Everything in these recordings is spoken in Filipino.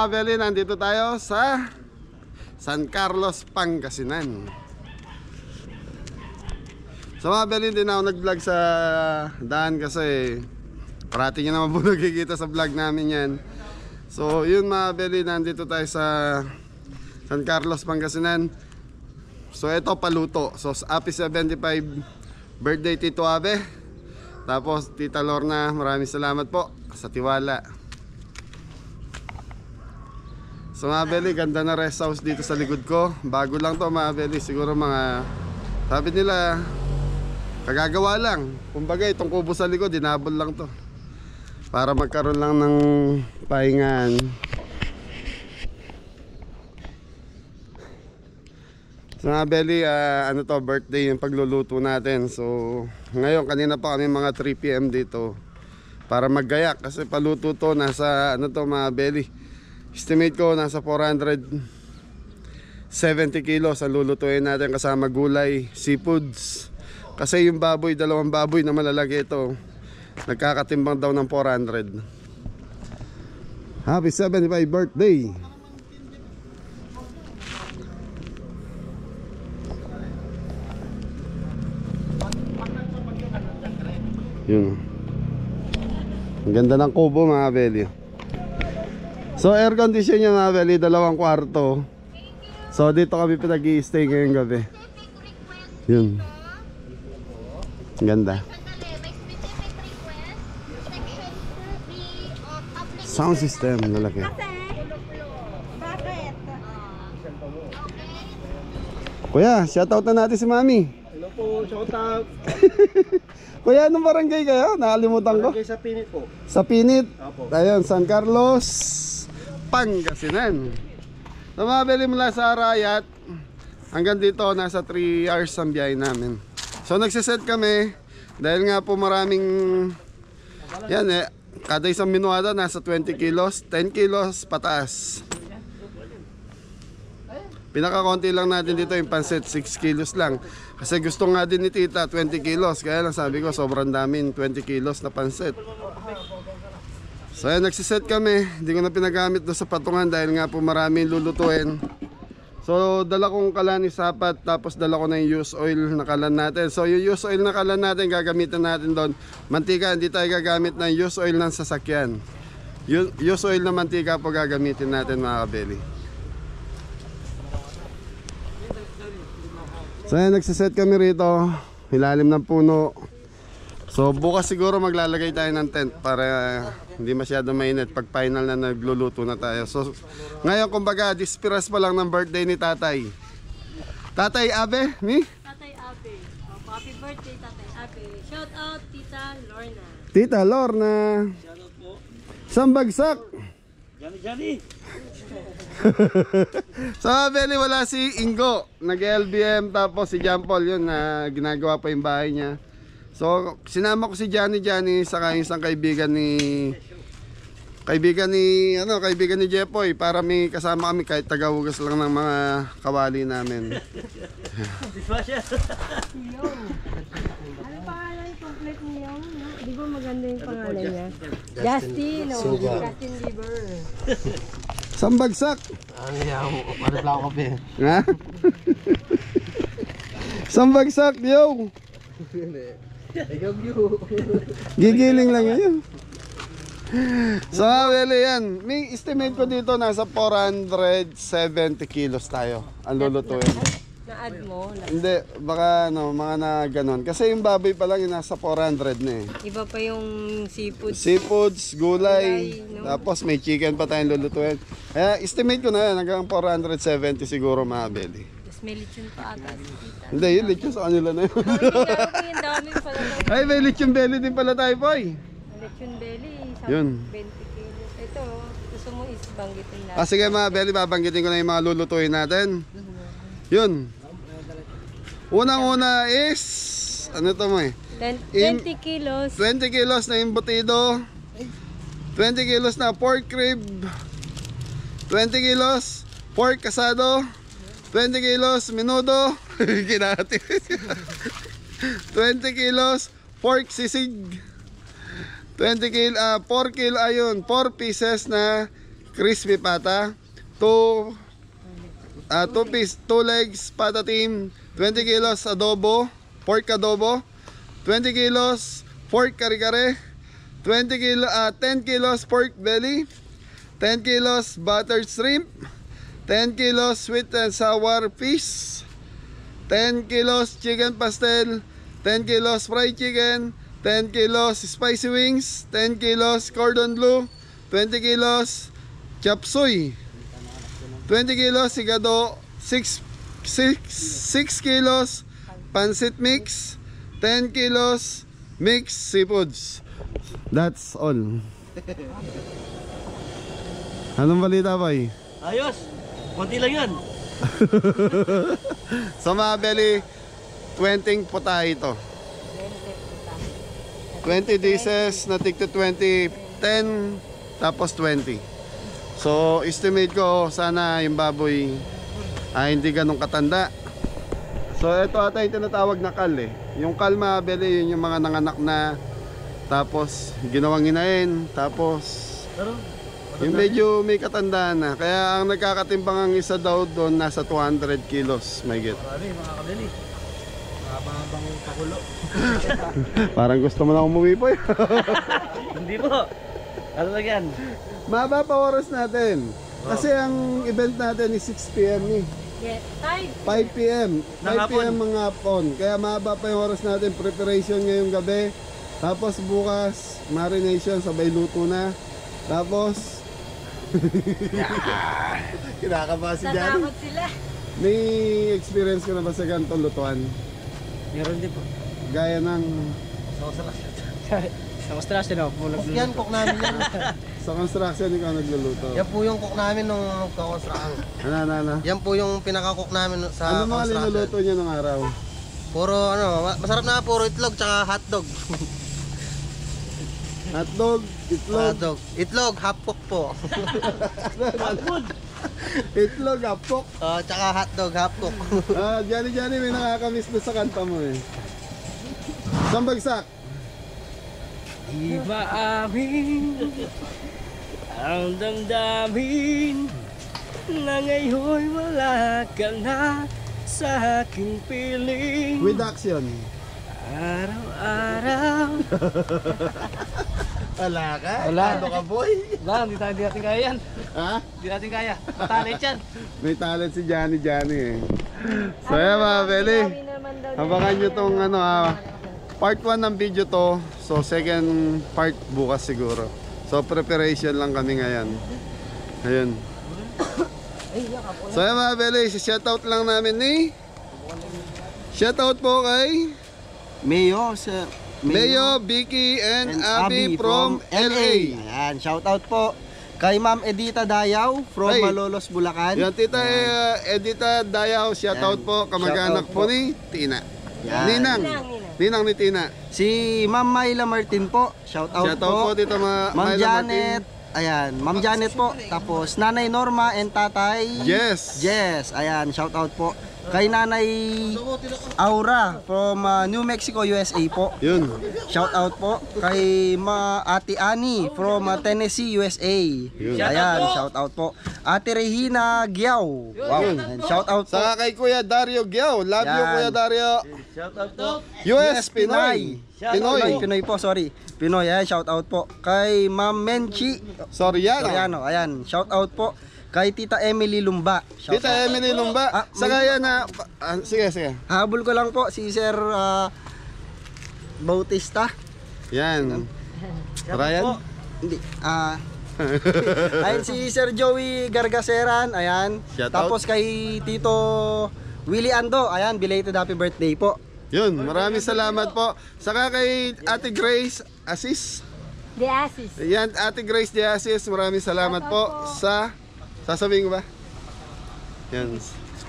mga Beli, nandito tayo sa San Carlos, Pangasinan. So mga Beli, hindi na ako nag-vlog sa daan kasi parati nyo naman po nakikita sa vlog namin yan. So yun mga Beli, nandito tayo sa San Carlos, Pangasinan. So ito paluto. So happy 75 birthday Tito Abe. Tapos Tita Lorna, maraming salamat po sa tiwala. So mga Beli, ganda na rest house dito sa likod ko. Bago lang to mga Beli, siguro mga, sabi nila, kagagawa lang. Kumbaga itong kubo sa likod, dinabol lang to para magkaroon lang ng pahingaan. So mga Beli, ano to, birthday yung pagluluto natin. So ngayon, kanina pa kami mga 3 PM dito para maggayak kasi paluto to, nasa ano to mga Beli, estimate ko nasa 470 kilos ang lulutuin natin kasama gulay, seafoods. Kasi yung baboy, dalawang baboy na malalaki ito, nagkakatimbang daw ng 400. Happy 75 birthday. Yun. Ang ganda ng kubo mga Beli. So air condition niya mga Beli, 2 kwarto. So dito kami pinag-i-stay ngayong gabi. Yun. Ang ganda. Sound system lalaki. Kuya, shoutout na natin si Mami. Hello po, shoutout. Kuya, anong barangay kayo? Nakalimutan ko. Barangay sa Pinit po. Sa Pinit. Opo. Ayun, San Carlos, Pangasinan. So mga Beli, mula sa Arayat hanggang dito nasa 3 hours ang biyahe namin. So nagsiset kami dahil nga po maraming yan kada isang minuada nasa 20 kilos, 10 kilos pataas. Pinakakonti lang natin dito yung pansit, 6 kilos lang. Kasi gusto nga din ni Tita 20 kilos. Kaya lang sabi ko sobrang daming 20 kilos na pansit. So ayan, nagsiset kami. Hindi ko na pinagamit doon sa patungan dahil nga po maraming lulutuin. So dala kong kalan isapat, tapos dala ko na yung used oil na kalan natin. So yung used oil na kalan natin, gagamitin natin doon. Mantika, hindi tayo gagamit ng used oil ng sasakyan. Used oil na mantika po gagamitin natin mga Beli. So ayan, nagsiset kami rito, ilalim ng puno. So bukas siguro maglalagay tayo ng tent para hindi masyado mainit pag final na nagluluto na tayo. So ngayon kumbaga dispiras pa lang ng birthday ni Tatay. Tatay Abe, ni? Tatay Abe. Oh, happy birthday Tatay Abe. Shout out Tita Lorna. Tita Lorna. Shout out po. Sambagsak. Johnny. Sa Beli, wala si Ingo, nag-LBM, tapos si John Paul yun na ginagawa pa yung bahay niya. So sinama ko si Johnny saka isang kaibigan ni Jepoy para may kasama kami kahit tagahugas lang ng mga kawali namin. Ano pangalan complete niyo? Di ba maganda yung pangalan niya? Justin Bieber. Sambagsak. Ano lang ako kape. Ha? Sambagsak, yo. Gigiling lang yun. So Beli, yan, may estimate ko dito nasa 470 kilos tayo ang lulutuin. Na-add mo? Hindi, baka no, mga na ganon. Kasi yung baboy pa lang yung nasa 400 na eh. Iba pa yung seafood. Seafoods, gulay, No? tapos may chicken pa tayong lulutuin. Kaya estimate ko na yan, hanggang 470 siguro mga Beli. Tapos may lechon pa ata si Tita. Hindi, yun, lechon sa kanila na yun. Ang dami pala tayo. Ay, may lechon belly din pala tayo, boy. Lechon belly. Yun. 20 kilos. Ito, gusto mo isbanggitin natin. Ah, sige mga Beli, babanggitin ko na yung mga lulutuin natin. Yun. Unang-una is, ano to mo eh? 20 kilos. 20 kilos na imbutido. 20 kilos na pork rib. 20 kilos pork kasado. 20 kilos menudo. Kinati. 20 kilos pork sisig. 4 kilo ayun, 4 pieces na crispy pata, 2 legs pata team, 20 kilos adobo, pork adobo, 20 kilos pork kare-kare, 10 kilos pork belly, 10 kilos buttered shrimp, 10 kilos sweet and sour fish, 10 kilos chicken pastel, 10 kilos fried chicken, 10 kilos spicy wings, 10 kilos cordon bleu, 20 kilos chop suey, 20 kilos sigado, 6 kilos pancit mix, 10 kilos mixed seafoods. That's all. Anong balita, boy? Ayos. Konti lang yan. Sa mga belly, 20 puta ito. 20 dishes na tigto 20, 10, tapos 20. So, estimate ko sana yung baboy ay hindi ganun katanda. So, ito ata yung tinatawag na kal eh. Yung kal mga belly, yun yung mga nanganak na tapos ginawang inain, tapos Pero, yung medyo may katandaan na. Kaya ang nagkakatimbang ang isa daw doon nasa 200 kilos, may get. marami mga kabili. Mababang pakulo. Parang gusto mo na umuwi po. Hindi po. Ano lang yan? Maba pa oras natin. Kasi ang event natin is 6 PM eh. Yes, time. 5 PM. 5 Ng PM mga hapon. Kaya maba pa yung oras natin. Preparation ngayong gabi. Tapos bukas, marination, sabay luto na. Tapos, kinakaba si Johnny. Tatakot sila. May experience ka na ba sa ganitong lutuan? Meron din po. Gaya ng Sa Australia no? Yan, cook namin yan. sa construction, ikaw nagluluto. Yan po yung cook namin nung nagkakonstruction. Ano? Yan po yung pinaka-cook namin sa Ano mga construction. linuluto niyo nung araw? Puro masarap na puro itlog tsaka hotdog. Hotdog, itlog, Hotdog. Itlog, half cook po. itlog, apok. Tsaka hotdog, half cook. Johnny, may nakakamiss na sa kanta mo eh. Saan bagsak? Di ba amin ang damdamin na ngayon'y wala ka na sa aking piling With action. araw-araw. Wala ka? Wala. Ano ka, boy? Wala, hindi natin kaya yan. Ha? Hindi natin kaya. Talent yan. May talent si Johnny eh. So yan mga Beli. Sabi naman daw Abangan nyo tong part 1 ng video to. So second part bukas siguro. So preparation lang kami ngayon. Ayun. So yan mga Beli, shoutout lang namin ni shoutout po kay Mayo, sir. Leo, Vicky, and Abby from LA. Ayan, shout out po kay Ma'am Edita Dayaw from Hey. Malolos, Bulacan. Yan, Tita Edita Dayaw, shoutout Yan. po, kamag-anak Shoutout po ni Tina. Yan. Ninang. Ninang ni Tina. Si Ma'am Myla Martin po, shout out Shoutout po, Tita Ma'am Myla Janet. Ayan, Ma'am Janet po. Tapos Nanay Norma and Tatay Yes. Jess. Ayan, shout out po kay Nanay Aura from New Mexico, USA po. Yun. Shout out po kay Ate Annie from Tennessee, USA. Ayan, shout out po. Ate Regina Giao. Wow, shout out po. Saka kay Kuya Dario Giao. Love you, Yan. Kuya Dario. Shout out to. US Pinoy. Pinoy po, sorry. Pinoy, ayan, shout out po. Kay Ma'am Menchi Soriano. Soriano, ayan, shout out po. Kay Tita Emily Lumba. Shout Tita out. Emily Lumba. Saka yan na. Sige. Habol ko lang po si Sir Bautista. Yan. Ryan. Hindi. Ayun si Sir Joey Gargaseran, ayan. Shout out. Tapos kay Tito Willie Ando, ayan, belated happy birthday po. Yun. Maraming salamat po. Saka kay Ate Grace Asis. The Assis. Yan, Ate Grace de Asis. Maraming salamat po sa... Sasabihin ko ba? Yan.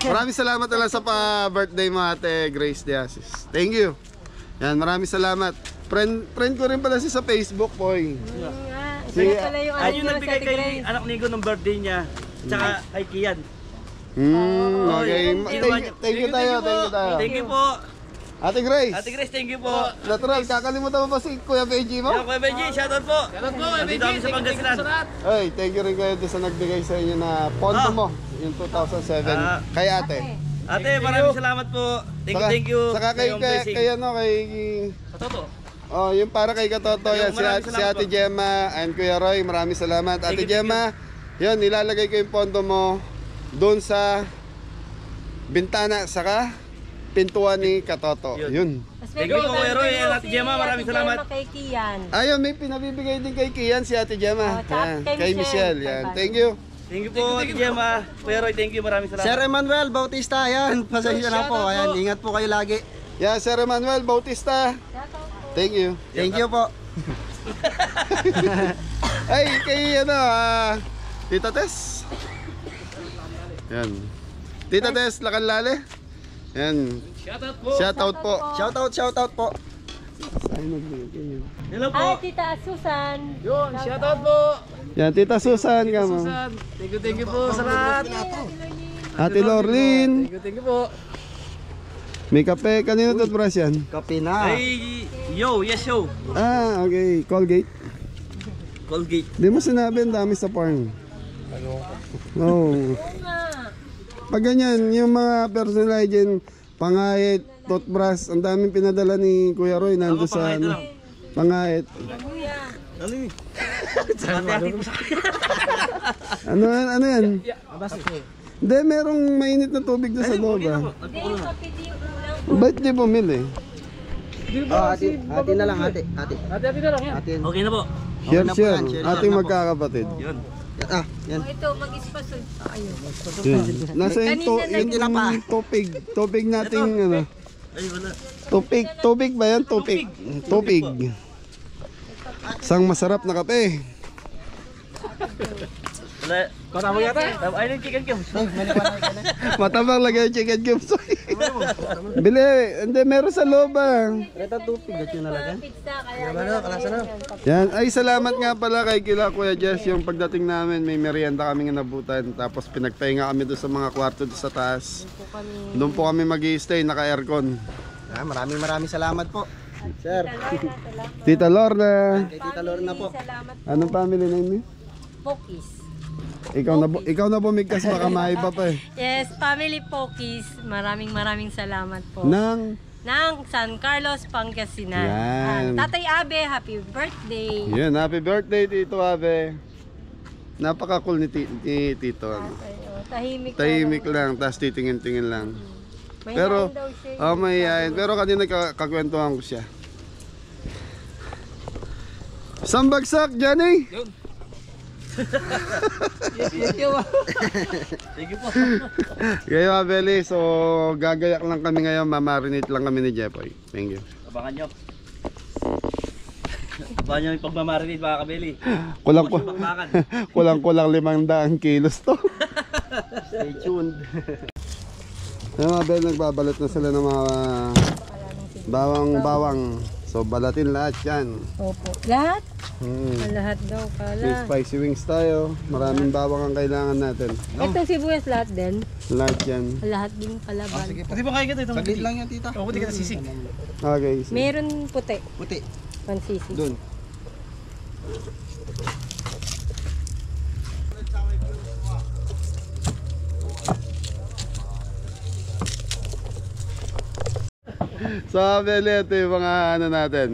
Maraming salamat na lang sa pa-birthday mo, Ate Grace de Asis. Thank you. Yan, maraming salamat. Friend ko rin pala siya sa Facebook, boy. Sige. Pala yung Ayun yung niyo, nagbigay Ate kay Grace. anak Nigo ng birthday niya. Tsaka kay Kian. Okay. Thank you tayo. Thank you po. Ate Grace. Ate Grace, thank you po. Natural, kakalimutan mo ba si Kuya Benji mo? Yo, Kuya Benji, shoutout po. Shoutout po, Kuya Benji. Sa Pangasinan. Ay, thank you rin kayo doon sa nagbigay sa inyo na pondo mo, yung 2007. Kay ate. Ate, maraming salamat po. Thank you. Saka kay, Sa iyong blessing. kay ano, kay... Toto. Oh, yung para kay Katoto, yan, Maraming si salamat Ate po. Gemma and Kuya Roy, maraming salamat. Ate you, Gemma, yun, nilalagay ko yung pondo mo doon sa bintana, saka pintuan ni Katoto. Yun. Thank you po, Kuya Roy. Ate Gemma, maraming salamat. Kay Kian. Ayun, may pinabibigay din kay Kian si Ate Gemma. Oh, tsaka Yan, kay kay Michelle. Michelle. Yan. Bye-bye. Thank you. Thank you po, Ate Gemma. Kuya Roy, thank you. Maraming salamat. Sir Emmanuel Bautista, ayan. Pasensya na po. Ayan, ingat po kayo lagi. Yan, Sir Emmanuel Bautista. Thank you. Thank you po. Ay, kay ano, Tita Tess. Yan. Tita Tess, Lakanlale. Yan. Shoutout po. Shoutout po. Shoutout po. Hello po. Ay, Tita Susan. Yun, shoutout po. Yan, Tita Susan. Kamo. Thank you po sa lahat. Ate Lorlin. Thank you po. May kape. Kanino toothbrush yan? Kape na. Ay, yes, yo. Ah, okay. Colgate. Colgate. Di mo sinabi, ang dami sa porn. Oh. Pag ganyan, yung mga personal hygiene, pangahit, toothbrush, ang daming pinadala ni Kuya Roy nando Ako, sa pangahit na ano, pangahit. Ano yun? Hati-hati po sa akin. Ano yan? Hindi, merong mainit na tubig doon sa loob ah. Hindi, yung kape di ulang. Ba't di bumili? Ate na lang, ate. Hati-hati na lang yan. Ate. Okay na po. Share, na po share. yan, share Ating na po. magkakapatid. Yun. Ah, yan. Oh, ito, mag-ispaso. Ayun. Yun. Nasa yung, Kanina yung tubig. Tubig nating ano. Ay, wala. Tubig ba yan? Tubig. Isang masarap na kape. Wala. Kasama yata. Ay, yung chicken cubes. Matabang lagay yung chicken cubes. Bili, hindi, meron sa loob ah. Ito tupig at yun nalagan. Pizza, kaya Yan, ay salamat nga pala kay kila Kuya Jess. Yung pagdating namin, may merienda kaming nabutan. Tapos pinagpahinga kami doon sa mga kwarto doon sa taas. Doon po kami mag-i-stay, naka-aircon. Ah, maraming salamat po. Sir. Tita Lorna. Kay Tita Lorna po. Salamat. Anong family name niyo? Pokis. Ikaw na bumigkas, baka maiba pa eh. Yes, Family Pokis. Maraming salamat po. Nang, Ng San Carlos, Pangasinan. Yan. Tatay Abe, happy birthday. yun, happy birthday Tito Abe. Napaka-cool ni Tito. Tahimik. Tahimik lang, tapos titingin-tingin lang. Pero, mahihayin. Pero kanina kakwentuhan ko siya. Sambagsak, Johnny! Thank you po. Kayo, Abeli. So, gagayak lang kami ngayon. Mamarinate lang kami ni Jepoy. Thank you. Abangan nyo. Abangan nyo yung pagmamarinate mga kabeli. Bakbakan. Kulang-kulang 500 kilos to. Stay tuned. Ayun, Abel, nagbabalat na sila ng mga bawang-bawang. So, balatin lahat yan. Opo. Lahat? Hmm. Lahat daw May pala. spicy wings tayo. Maraming bawang ang kailangan natin. Itong sibuyas lahat din. Lahat yan. Lahat din pala ba? Pati ba kaya kita itong Saglit lang yan, tita. Oo, hindi ka nasisig. Okay. So, Meron puti. Puti. Pansisi. Doon. so, Abel, ito yung mga ano natin.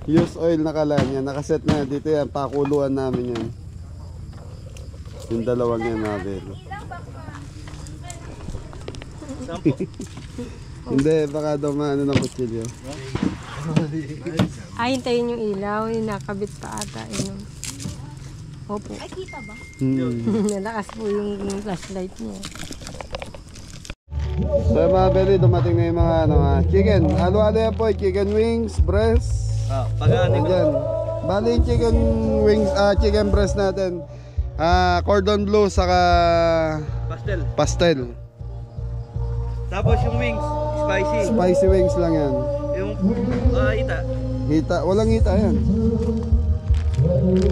Use oil na kalan yan. Nakaset na dito yan. Pakuluan namin yan. Yung dalawang yan, Abel. Hindi, baka daw maano ng kutsilyo. Ay, hintayin yung ilaw. Yung nakabit pa ata. Yun. Opo. Ay, kita ba? Nalakas po yung flashlight niya. So mga Beli, dumating na yung mga ano, chicken. Halo-halo yan po, chicken wings, breast. Pag-ano Ayan. Bali yung chicken wings, chicken breast natin. Cordon bleu saka pastel. Tapos yung wings, spicy. Spicy wings lang yan. Yung ita. Hita, walang hita yan.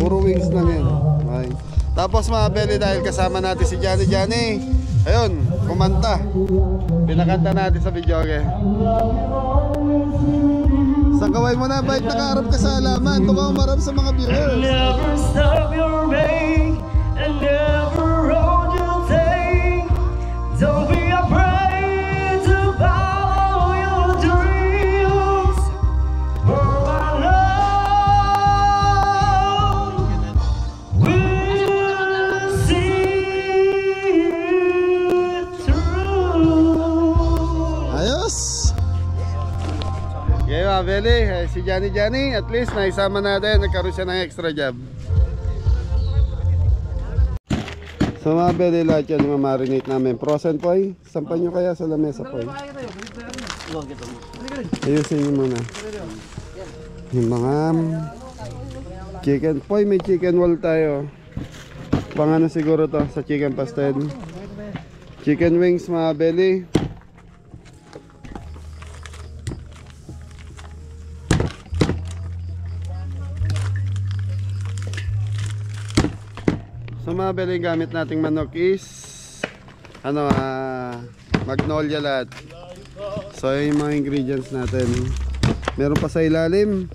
Puro wings lang yan. Okay. Tapos mga Beli, dahil kasama natin si Johnny. Ayun, kumanta. Pinakanta natin sa video, okay? Try mo na, bait nakaharap ka sa halaman. Ito ka umarap sa mga viewers. Never stop your way and never road you take. Don't be afraid to follow your dreams. For my love will see it through. Ayos! Okay mga Beli, si Johnny, at least naisama natin, nagkaroon siya ng extra job. So mga Beli, lahat yan yung marinate namin. Frozen poy, sampan nyo kaya sa lamesa poy. Ayusin nyo muna. Yung mga chicken, poy may chicken wall tayo. Pang ano siguro to sa chicken pastel. Chicken wings mga Beli. So mga Beli, gamit nating manok is ano, magnolia lahat. So yun yung mga ingredients natin. Meron pa sa ilalim.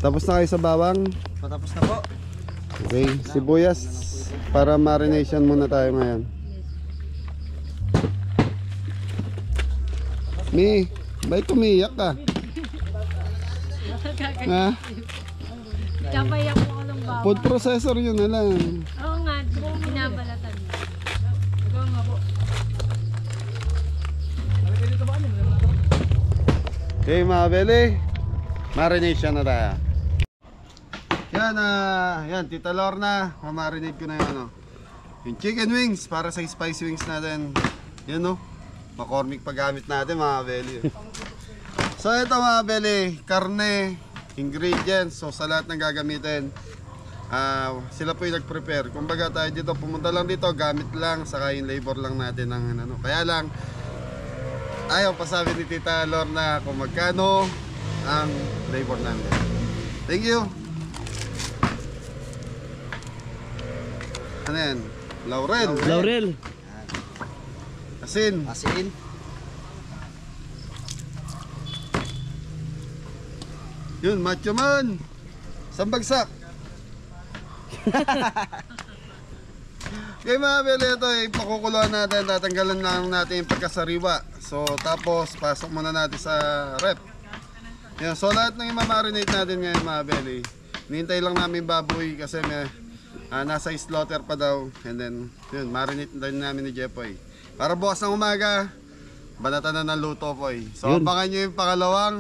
Tapos na kayo sa bawang. Patapos na po. Okay, sibuyas para marination muna tayo ngayon. Mi, ba't umiyak ka? Ha? Kapayak mo ako ng bawang. Food processor yun na lang. Oo nga, binabalatan mo. Ikaw nga po. Okay mga Beli, marination na tayo. Yan, yan, Tita Lorna, mamarinate ko na yung ano, yung chicken wings para sa spicy wings natin. Yan no, McCormick paggamit natin mga Beli. So ito mga Beli, karne, ingredients, so sa lahat ng gagamitin, sila po yung nag-prepare. Kumbaga tayo dito, pumunta lang dito, gamit lang, saka yung labor lang natin ng ano. Kaya lang, ayaw pa sabi ni Tita Lorna kung magkano ang labor namin. Thank you. Ano yan? Laurel. Laurel. Asin. Asin. Yun, macho man. Sambagsak. Okay mga Beli, ito ipakukuluan natin, tatanggalan lang natin yung pagkasariwa. So tapos pasok muna natin sa rep. Yan, so lahat ng imamarinate natin ngayon mga Beli, hinihintay lang namin baboy kasi may nasa slaughter pa daw. And then yun, marinate din namin ni Jepoy para bukas ng umaga banatan na ng luto poy. So abangan nyo yung pangalawang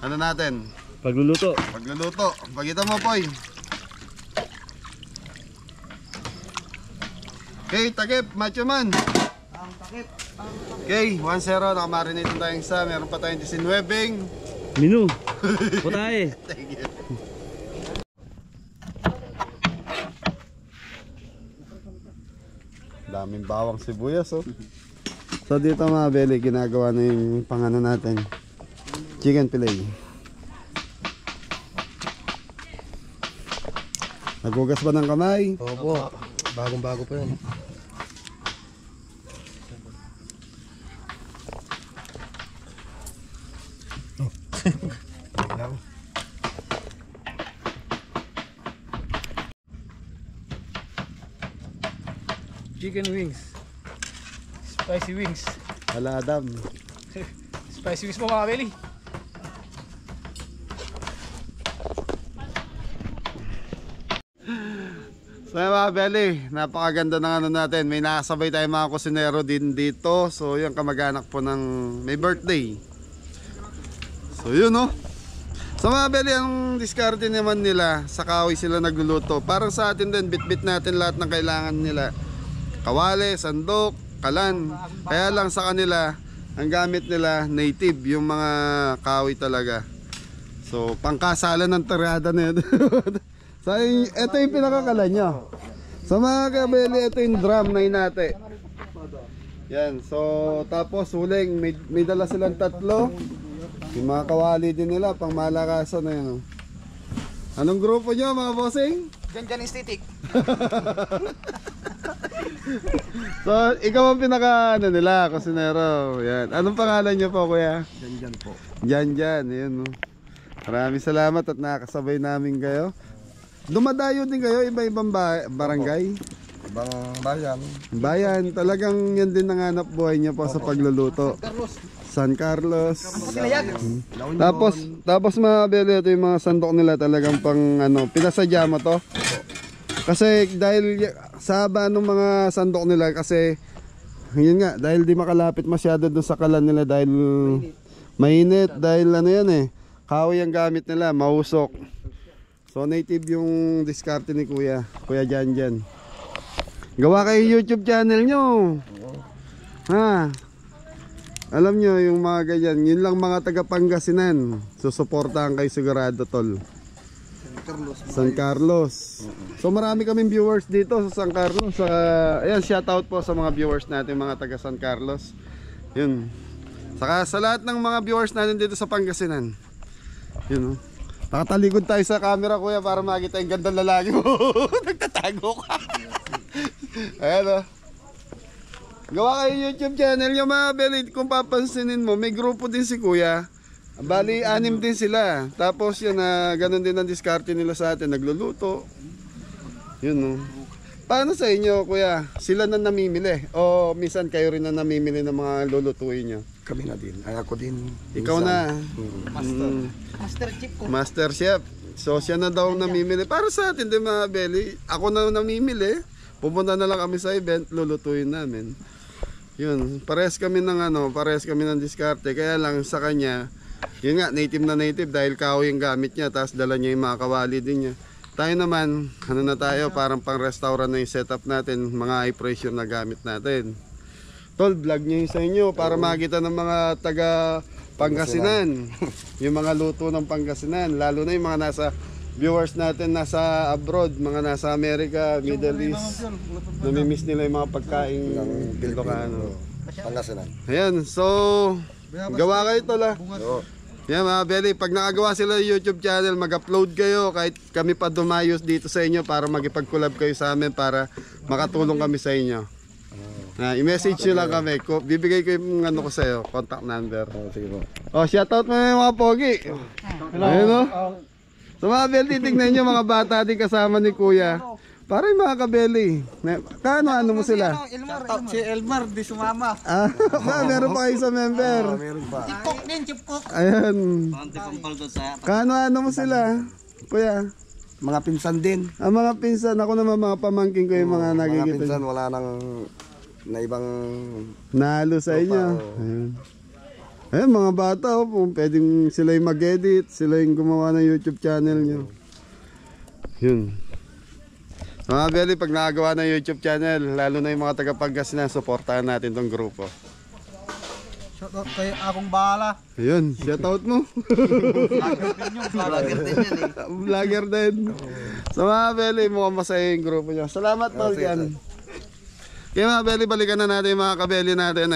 ano natin, Pagluluto. pagluluto. Pagkita mo poy. Okay, takip, macho man. Okay, 1-0, nakamarinate na tayong isa. Meron pa tayong 19. Minu. Putahe. Thank you. Daming bawang sibuyas, oh. So dito mga Beli, ginagawa na yung pangano natin, chicken fillet. Nagugas ba ng kamay? Opo. Bagong-bago pa yun. Chicken wings. Spicy wings. Wala Adam. Spicy wings po mga Beli. So mga Beli, napakaganda ng ano natin. May nakasabay tayong mga kusinero din dito. So yung kamag-anak po ng may birthday. So yun no. So mga Beli, ang diskarte naman nila, sa kahoy sila nagluluto. Parang sa atin din, bit-bit natin lahat ng kailangan nila. Kawali, sandok, kalan. Kaya lang sa kanila, ang gamit nila native, yung mga kahoy talaga. So pangkasalan ng tirada na yun. So ito yung pinakakalan nyo. So mga kabeli, ito yung drum na hinati. Yan, so tapos huling, may dala silang tatlo. Yung mga kawali din nila, pang malakasan na yun. Anong grupo nyo mga bossing? Dyan aesthetic. So, ikaw ang pinaka ano nila, kusinero. Yan. Anong pangalan niyo po, kuya? Diyan po. Jan. Yan. Maraming salamat at nakasabay namin kayo. Dumadayo din kayo iba-ibang barangay. Ibang bayan. Bayan, talagang yan din ang hanap buhay niya po sa pagluluto. San Carlos. Tapos mga beli, ito yung mga sandok nila talagang pang ano, pinasadya mo to. Kasi dahil sa haba ng mga sandok nila kasi yun nga, dahil di makalapit masyado doon sa kalan nila dahil mainit, dahil ano yan kahoy ang gamit nila, mausok. So native yung diskarte ni Kuya Jan. Gawa kayo YouTube channel nyo. Ha? Alam nyo yung mga ganyan, yun lang mga taga Pangasinan. Susuportahan kayo sigurado tol. San Carlos. So marami kaming viewers dito sa San Carlos. Ayan, shoutout po sa mga viewers natin mga taga San Carlos. Yun. Saka sa lahat ng mga viewers natin dito sa Pangasinan. Yun. Nakatalikod tayo sa camera kuya para makita yung gandang lalaki mo. Nagtatago ka. Ayan Gawa kayo YouTube channel yung mga belit. Kung papansinin mo, may grupo din si kuya. Bali, 6 din sila. Tapos yun ganun din ang diskarte nila sa atin. Nagluluto. Yun Paano sa inyo kuya? Sila na namimili? O minsan kayo rin na namimili ng mga lulutuin nyo? Kami na din. Ay ako din. Ikaw na. Master chef ko. Master chef. So siya na daw namimili. Para sa atin din mga beli. Ako na namimili. Pupunta na lang kami sa event. Lulutuin namin. Yun. Parehas kami ng diskarte. Kaya lang sa kanya. Yun nga, native na native dahil kahoy yung gamit niya, tapos dala niya yung mga kawali din niya. Tayo naman, parang pang restaurant na yung setup natin, mga high pressure na gamit natin. Tol, vlog niyo sa inyo para makita ng mga taga Pangasinan. Yung mga luto ng Pangasinan, lalo na yung mga nasa viewers natin nasa abroad, mga nasa America, Middle East. Namimiss nila yung mga pagkain ng Ilocano. Pangasinan. Ayan, so gawa kayo tol Yan mga beli, pag nakagawa sila ng YouTube channel, mag-upload kayo kahit kami pa dumayos dito sa inyo para magipag-collab kayo sa amin para makatulong kami sa inyo. I-message nyo lang kami, bibigay ko yung ko sa iyo, contact number. Sige po. Shoutout mo yung mga pogi. Ayun So mga beli, tignan nyo mga bata din kasama ni Kuya. Para yung mga kabeli. Ano mo sila? Si Elmar, di sumama. Meron pa kayo sa member. Meron pa. Chipkok din, chipkok. Ayan. Kano mo sila? Kuya. Mga pinsan din. Ang mga pinsan, ako naman mga pamangking ko yung mga Mga nakikita. pinsan wala nang na ibang Nahalo sa inyo. Ayan mga bata, pwedeng sila yung mag-edit, sila yung gumawa ng YouTube channel nyo. Yun. Mga beli, pag nakagawa ng YouTube channel, lalo na yung mga taga-Pangasinan, supportahan natin tong grupo. Shoutout kay akong bahala. Ayun, shoutout mo. Vlogger din yan Vlogger din. So mga beli, mukhang masaya yung grupo nyo. Salamat tol yan. Kaya mga beli, balikan na natin yung mga kabeli natin.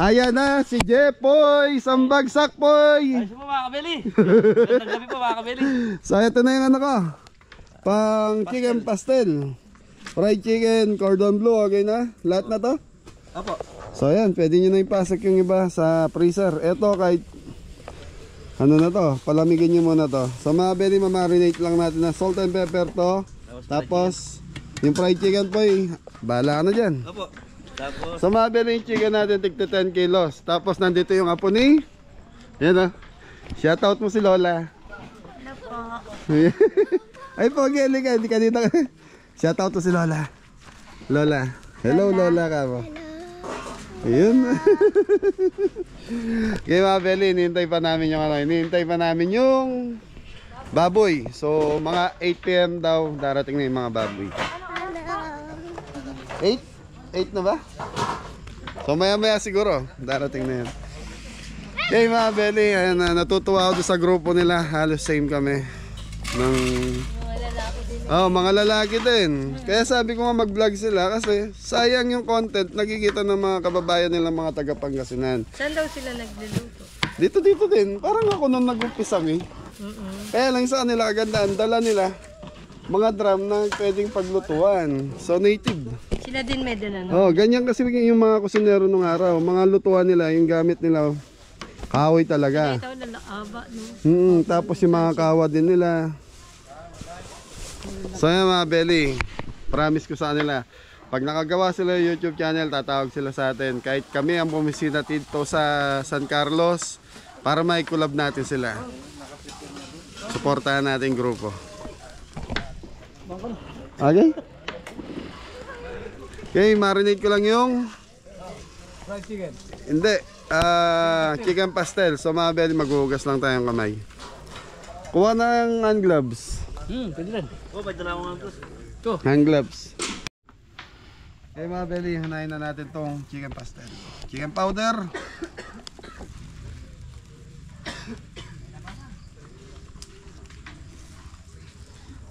Ayan na, si Jepoy, Sambagsak Poy. Ayos po mga kabeli. Gandang gabi po mga kabeli. So ito na yung ko. Pang chicken pastel. Fried chicken, cordon bleu, okay na? Lahat na to? Apo. So ayan, pwede nyo na ipasok yung iba sa freezer. Ito kahit na to, palamigin nyo muna to. So mga beli, mamarinate lang natin na salt and pepper to. Tapos yung fried chicken po bahala ka na dyan. Apo. Tapos So mga beli, yung chicken natin tigto 10 kilos. Tapos nandito yung apo ni yan shoutout mo si Lola. Ano po? Ay pogi, hindi ka dito. Shoutout to si Lola. Lola. Hello Lola ka mo. Ayun. Okay mga beli, hinihintay pa namin yung baboy. So mga 8 PM daw darating na yung mga baboy. 8 na ba? So maya maya siguro darating na yan. Okay mga beli, ayan, natutuwa ako sa grupo nila. Halos same kami mga lalaki din. Kaya sabi ko nga mag-vlog sila kasi sayang yung content nakikita ng mga kababayan nila mga taga Pangasinan. Saan daw sila nagluluto? Dito din. Parang ako nung nag-umpisa Kaya lang sa kanila kagandaan, dala nila mga drum na pwedeng paglutuan. So native. Sila din may dala, no? Oh, ganyan kasi yung mga kusinero nung araw. Mga lutuan nila, yung gamit nila, kahoy talaga. Ito, lalakaba, no? Tapos yung mga kawa din nila. So yan mga belly, promise ko sa kanila, pag nakagawa sila yung YouTube channel, tatawag sila sa atin. Kahit kami ang bumisita dito sa San Carlos para may collab natin sila. Suportahan natin yung grupo. Okay? Okay, marinate ko lang yung Fried chicken. hindi, chicken pastel. So mga belly, maghuhugas lang tayong kamay. Kuha ng hand gloves. Pwede rin. Oh, may dala akong angkos. Hand gloves. Okay mga belly, hanayin na natin tong chicken pastel. Chicken powder.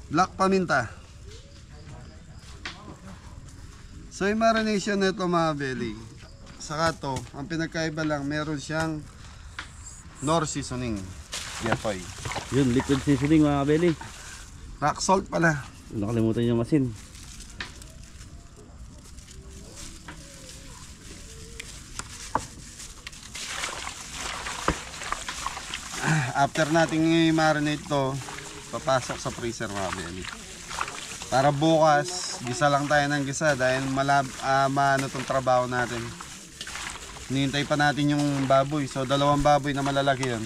Black paminta. So yung marination nito mga belly, saka to, ang pinagkaiba lang, meron siyang Nor seasoning. Yapoy. Yun, liquid seasoning mga kabeli. Rock salt pala. Nakalimutan yung masin. After nating i-marinate to, papasok sa freezer mga belly. Para bukas, gisa lang tayo ng gisa dahil maano tong trabaho natin. Hinihintay pa natin yung baboy. So 2 baboy na malalaki yun.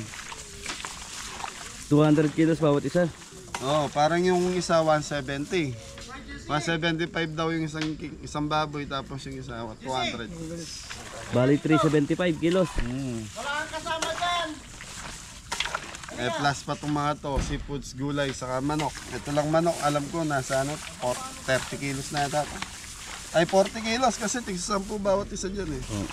200 kilos bawat isa. Oh, parang yung isa 170. 175 daw yung isang baboy, tapos yung isa 200. Bali 375 kilos. Eh plus pa itong mga to, seafoods, gulay, saka manok. Ito lang manok, alam ko nasa 30 kilos na yata. Ay 40 kilos kasi tig 10 bawat isa dyan eh. Oh.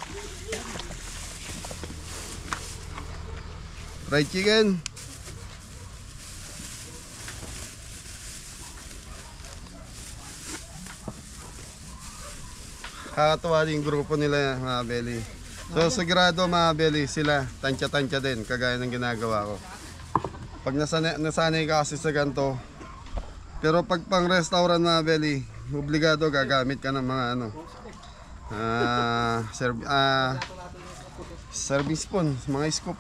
Fried chicken. Kakatuwa din yung grupo nila mga belly. So sigurado mga belly, sila tansya-tansya din kagaya ng ginagawa ko. Pag nasanay ka kasi sa ganito, pero pag pang restaurant mga belly, obligado gagamit ka ng mga serving spoon, mga scoop.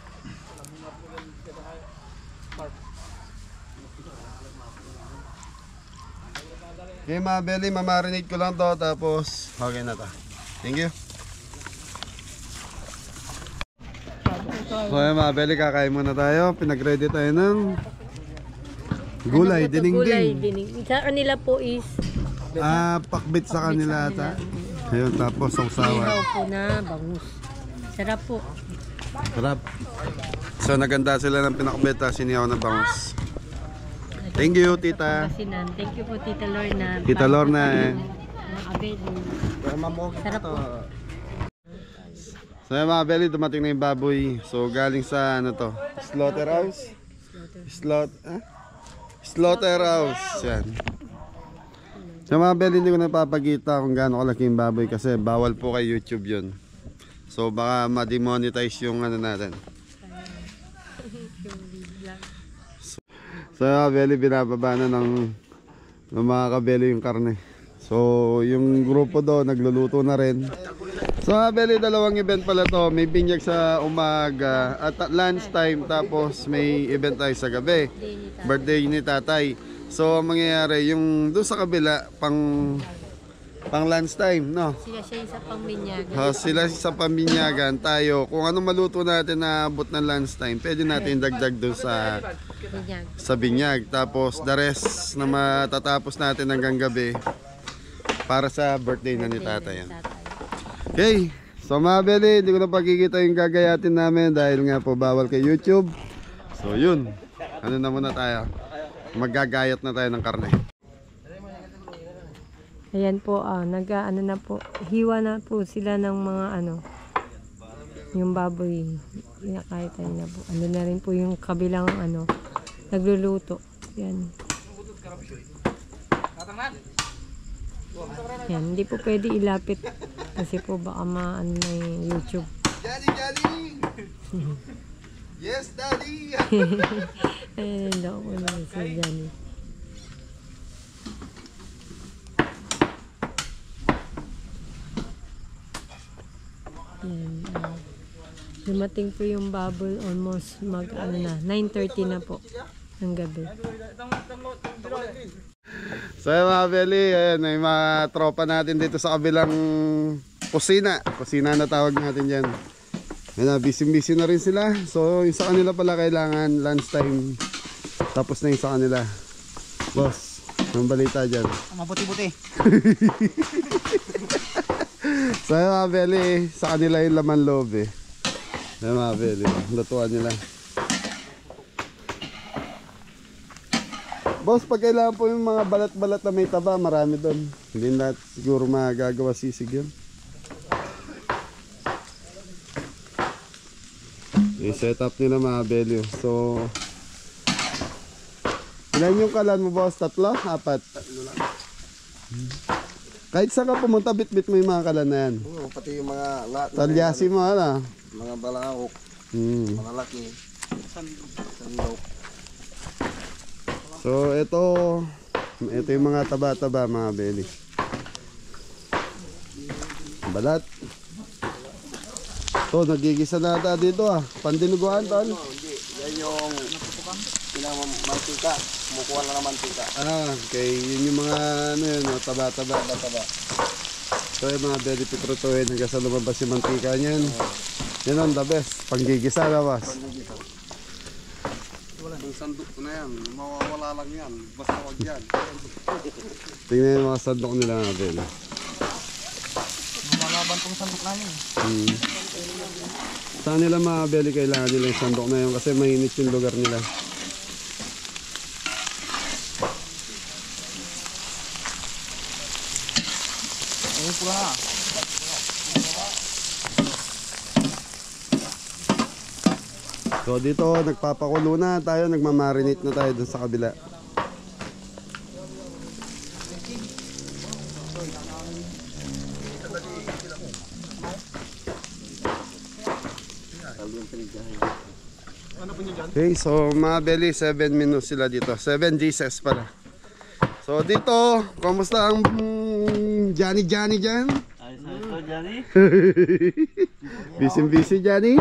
Okay mga belly, mamarinate ko lang to, tapos okay na to. Thank you. So mga belly, kakain muna tayo. Pinag-ready tayo ng gulay, Ano po to? Gulay, dinengdeng. dinengdeng. Sa kanila po is Pakbit sa kanila ata. Ayun, tapos ihaw sausawan. po na bangus. Sarap po. Sarap. So naganda sila ng pinakbet, sinihaw na bangus. Thank you, tita. Kasinan. Thank you po, Tita Lorna. Tita Lorna eh. Mga abeli. Sarap po. So mga belly, dumating na yung baboy. So galing sa slaughterhouse. Slaughterhouse. Yan. So mga belly, hindi ko napapakita kung gaano kalaki yung baboy kasi bawal po kay YouTube yun. So baka ma-demonetize yung natin. So mga belly, binababa na ng mga kabeli yung karne. So yung grupo do nagluluto na rin. So mga belly, 2 event pala to. May binyag sa umaga at lunch time, tapos may event tayo sa gabi. Birthday ni tatay. So ang mangyayari, yung doon sa kabila pang lunch time, no? Sila siya sa pangminyagan. Sila sa pambinyagan, tayo kung ano maluto natin na abot ng lunch time, pwede natin dagdag doon sa binyag. Tapos the rest na matatapos natin hanggang gabi para sa birthday na ni tatay yan. Okay, so mga belly, hindi ko na pagkikita yung gagayatin namin dahil nga po bawal kay YouTube. So yun, ano na muna tayo, maggagayat na tayo ng karne. Ayan po, nag-ano na po, hiwa na po sila ng mga yung baboy, kinakain na po. Ano na rin po yung kabilang nagluluto. Yan. Yan, hindi po pwede ilapit kasi po baka maano na yung YouTube. Daddy! Yes, Daddy! Ayan, daw po na si Johnny. Dumating po yung baboy almost mag ano na, 9:30 na po ng gabi. So yun mga Beli, ayan, may mga tropa natin dito sa kabilang kusina. Kusina na tawag natin dyan. Ayan na, busy na rin sila. So yung sa kanila pala kailangan lunchtime. Tapos na yung sa kanila. Boss, anong balita dyan? Mabuti-buti. So yun mga Beli, sa kanila yung laman loob eh. Ayan mga Beli, lutuan nila. Boss, pag kailangan po yung mga balat-balat na may taba, marami doon. Hindi lahat siguro magagawa sisig yun. Yung setup nila mga Belyo. So, ilan yung kalan mo boss? 3? 4? 3 lang. Kahit saan ka pumunta, bit-bit mo yung mga kalan na yan. Oo, pati yung mga lahat ng Talyasi mo, ano? mga balangok, mga laki. Sandok. So, ito yung mga taba-taba mga Belly. Balat. To, nagigisa na ata dito ah. Pandinuguan tol. Hindi, yan yung pinamamantika. Kumukuha na ng mantika. Ah, okay. Yun yung mga ano yun, taba-taba. So yung mga Belly pitrutuhin hanggang sa lumabas yung mantika niyan. Yan ang the best. Panggigisa na boss. Yung sandok ko na yan, mawawala lang yan. Basta wag yan. Tingnan yung mga sandok nila mga Belly. Malaban tong sandok namin. Sa nila mga Belly kailangan nila yung sandok na yun kasi mainit yung lugar nila. Ayun pula na. So dito nagpapakulo na tayo, nagmamarinate na tayo dun sa kabila. Okay, so mga Belly, 7 minutes sila dito. 7 Jesus pala. So dito, kumusta ang Johnny dyan? Ayos to, Johnny. Busy Johnny.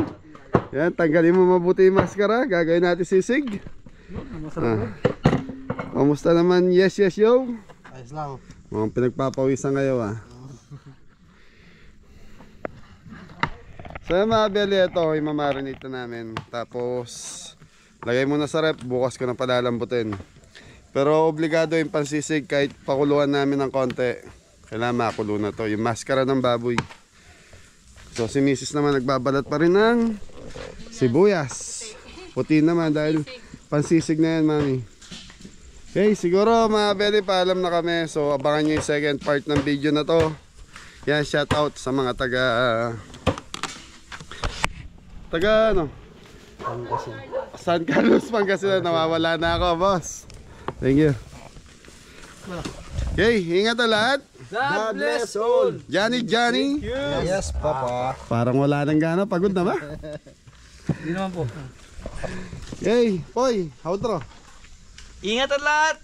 Yan, tanggalin mo mabuti yung maskara. Gagawin natin sisig. Kumusta naman? Yes, yo. Ayos lang. Mukhang pinagpapawisan kayo ah. So yung mga Belly, ito imamarinate na namin. Tapos lagay mo na sa rep. Bukas ko na palalambutin. Pero obligado yung pansisig. Kahit pakuluan namin ng konti, kailangan makulo na to. Yung maskara ng baboy. So si Mrs. naman nagbabalat pa rin ng sibuyas. Puti naman dahil pansisig na yan mami. Okay, siguro mga Belly, paalam na kami. So abangan nyo yung second part ng video na to. Yan, shout out sa mga taga ano? San Carlos, Pangasinan. Nawawala na ako, boss. Thank you. Okay, ingat na lahat. God bless all. Johnny. Yes, Papa. Parang wala nang gana, pagod na ba? Hindi naman po. Okay, Poy, outro. Ingat ang lahat.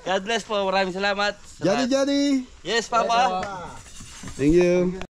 God bless po. Maraming salamat. Johnny. Yes, Papa. Thank you.